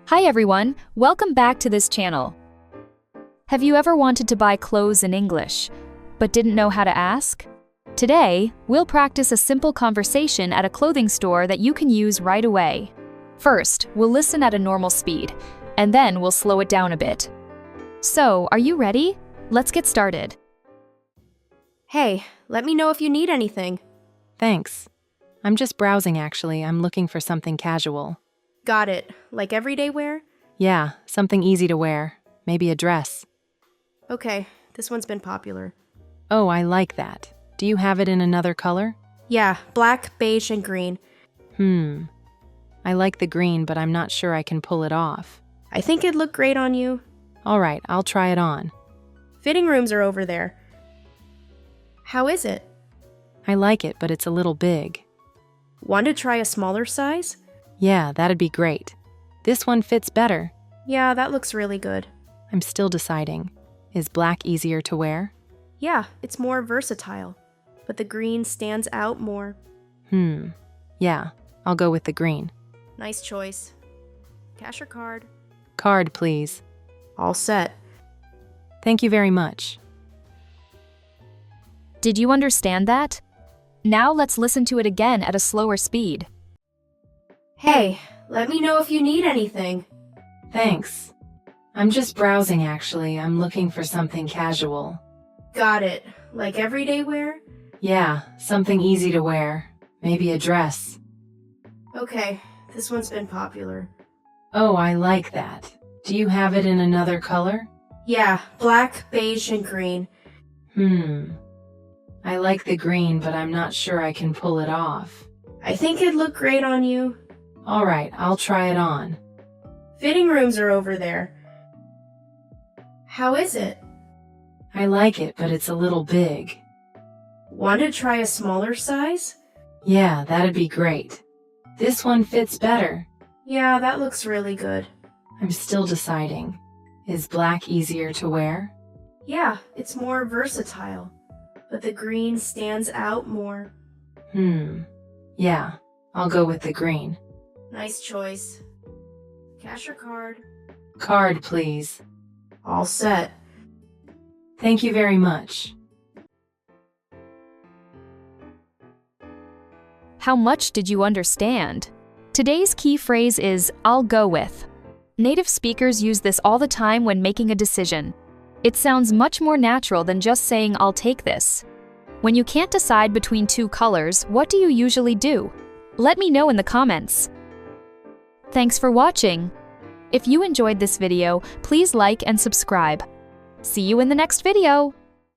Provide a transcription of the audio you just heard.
Hi everyone, welcome back to this channel. Have you ever wanted to buy clothes in English, but didn't know how to ask? Today, we'll practice a simple conversation at a clothing store that you can use right away. First, we'll listen at a normal speed, and then we'll slow it down a bit. So, are you ready? Let's get started. Hey, let me know if you need anything. Thanks. I'm just browsing actually. I'm looking for something casual. Got it. Like everyday wear? Yeah, something easy to wear. Maybe a dress. Okay, this one's been popular. Oh, I like that. Do you have it in another color? Yeah, black, beige, and green. I like the green, but I'm not sure I can pull it off. I think it'd look great on you. All right, I'll try it on. Fitting rooms are over there. How is it? I like it, but it's a little big. Want to try a smaller size? Yeah, that'd be great. This one fits better. Yeah, that looks really good. I'm still deciding. Is black easier to wear? Yeah, it's more versatile, but the green stands out more. Yeah, I'll go with the green. Nice choice. Cash or card? Card, please. All set. Thank you very much. Did you understand that? Now let's listen to it again at a slower speed. Hey, let me know if you need anything. Thanks. I'm just browsing actually. I'm looking for something casual. Got it. Like everyday wear? Yeah, something easy to wear. Maybe a dress. Okay, this one's been popular. Oh, I like that. Do you have it in another color? Yeah, black, beige, and green. I like the green, but I'm not sure I can pull it off. I think it'd look great on you. All right, I'll try it on. Fitting rooms are over there. How is it? I like it, but it's a little big. Want to try a smaller size? Yeah, that'd be great. This one fits better. Yeah, that looks really good. I'm still deciding. Is black easier to wear? Yeah, it's more versatile, but the green stands out more. Yeah, I'll go with the green. Nice choice. Cash or card? Card, please. All set. Thank you very much. How much did you understand? Today's key phrase is, I'll go with. Native speakers use this all the time when making a decision. It sounds much more natural than just saying, I'll take this. When you can't decide between two colors, what do you usually do? Let me know in the comments. Thanks for watching. If you enjoyed this video, please like and subscribe. See you in the next video.